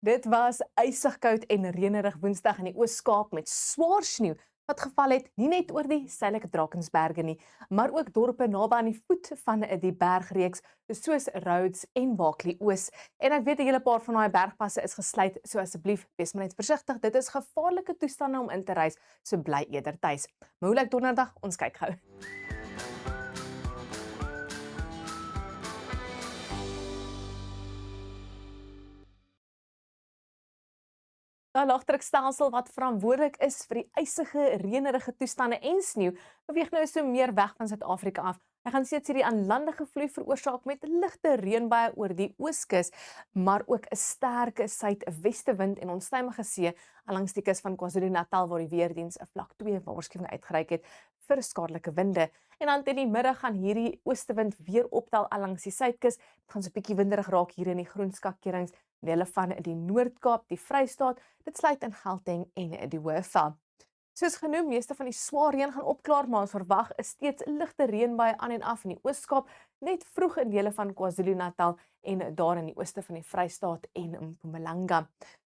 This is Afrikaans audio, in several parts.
Dit was ysig koud en reënerig Woensdag in die Oos-Kaap met swaar sneeu wat geval het, nie net oor die suidelike Drakensberge nie, maar ook dorpe naby aan die voet van die bergreeks soos Rhodes en Barkly Oos. En ek weet 'n hele paar van daai bergpasse is gesluit, so asseblief wees maar net versigtig. Dit is gevaarlike toestande om in te reis, so bly eerder tuis. Maar hoe lyk Donderdag? Ons kyk gou. 'n Laagdrukstelsel wat verantwoordelik is vir die ysige, reënerige toestande en sneeu, beweeg nou so meer weg van Suid-Afrika af. Hy gaan steeds hierdie aanlandige vloei veroorsaak met ligte reënbuie oor die ooskus, maar ook 'n sterk suidwestewind en onstuimige see langs die kus van KwaZulu-Natal waar die weerdiens 'n vlak 2 waarskuwing uitgereik het vir skadelike winde. En dan teen die middag gaan hierdie oostewind weer optel langs die suidkus. Dit gaan so 'n bietjie winderig raak hier in die Groenskakerings, dele van die Noord-Kaap, die Vrystaat. Dit sluit in Gauteng en die Hoëveld. Soos genoem, meeste van die swaar reën gaan opklaar, maar ons verwag is steeds ligte reënbuie aan en af in die Oos-Kaap, net vroeg in dele van KwaZulu-Natal en daar in die ooste van die Vrystaat en in Mpumalanga.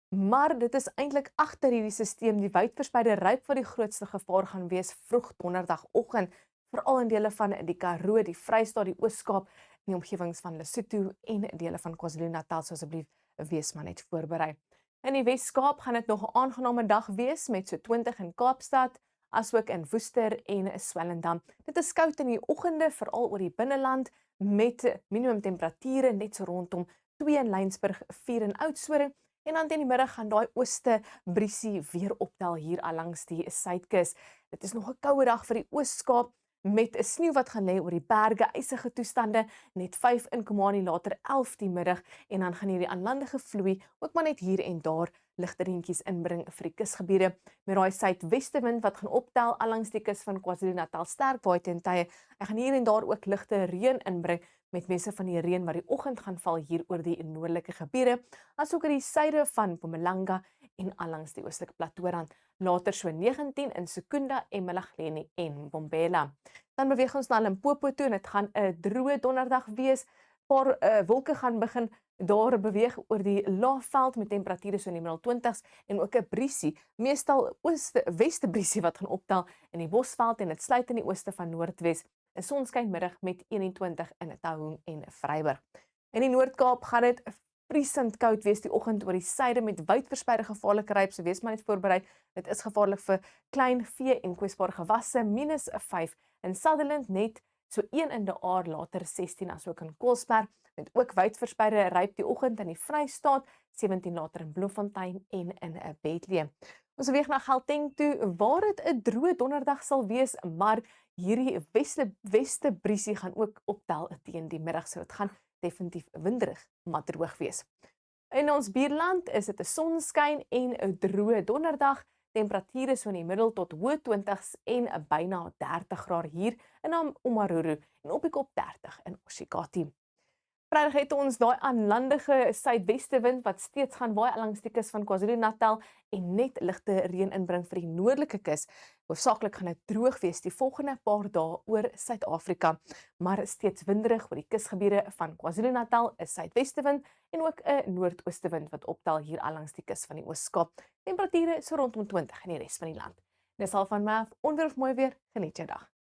Maar dit is eintlik agter hierdie stelsel die wydverspreide ryp wat die grootste gevaar gaan wees vroeg donderdagoggend, veral in dele van die Karoo, die Vrystaat, die Oos-Kaap, in die omgewings van Lesotho en dele van KwaZulu-Natal, so asseblief wees maar net voorberei. In die Wes-Kaap gaan dit nog 'n aangename dag wees met so 20 in Kaapstad, asook in Woester en Swellendam. Dit is koud in die oggende, veral oor die binneland, met minimum temperature net so rondom 2 in Laingsburg, 4 in Oudtshoorn, en dan teen die middag gaan daai ooste briesie weer optel hier langs die suidkus. Dit is nog 'n koue dag vir die Oos-Kaap, met 'n sneeu wat gaan lê oor die berge, ysige toestande, net 5 in Komani, later 11 die middag, en dan gaan hierdie aanlandige vloei ook maar net hier en daar ligte reentjies inbring vir die kusgebiede, met daai suidwestewind wat gaan optel langs die kus van KwaZulu-Natal, sterk waai teen tye. Hy gaan hier en daar ook ligte reën inbring, met meeste van die reën wat die oggend gaan val hier oor die noordelike gebiede, asook in die suide van Mpumalanga en langs die oostelike platoorand. Later so 19 in Secunda, eMalahleni en Mbombela. Dan beweeg ons na Limpopo toe en dit gaan 'n droë donderdag wees. Paar wolke gaan begin daar beweeg oor die laafveld met temperature so in die middel 20s en ook 'n briesie, meestal ooste-weste briesie wat gaan optel in die Bosveld en dit sluit in die ooste van Noordwes. 'n Sonskynmiddag met 21 in Taung en Vryburg. In die Noord-Kaap gaan dit vriesend koud wees die oggend oor die suide met wydverspreide gevaarlike ryp, so wees maar net voorberei. Dit is gevaarlik vir klein vee en kwesbare gewasse, -5 in Sutherland, net so 1 in De Aar, later 16 asook in Koelsberg, met ook wydverspreide ryp die oggend in die Vrystaat, 17 later in Bloemfontein en in Bethlehem. Ons beweeg na Gauteng toe, waar dit 'n droë donderdag sal wees, maar hierdie weste briesie gaan ook optel teen die middag, so dit gaan definitief winderig, maar droog wees. In ons buurland is dit 'n sonskyn en 'n droë donderdag. Temperature so in die middel tot hoë 20s en byna 30 grade hier in Omaruru en op die kop 30 in Oshikati. Vrydag het ons daai aanlandige suidwestewind wat steeds gaan waai langs die kus van KwaZulu-Natal en net ligte reën inbring vir die noordelike kus. Hoofsaaklik gaan dit droog wees die volgende paar dae oor Suid-Afrika, maar steeds winderig oor die kusgebiede van KwaZulu-Natal, 'n suidwestewind en ook 'n noordoostewind wat optel hier langs die kus van die Oos-Kaap. Temperature so rondom 20 in die res van die land. Dis al van my af, onweer of mooi weer, geniet jou dag.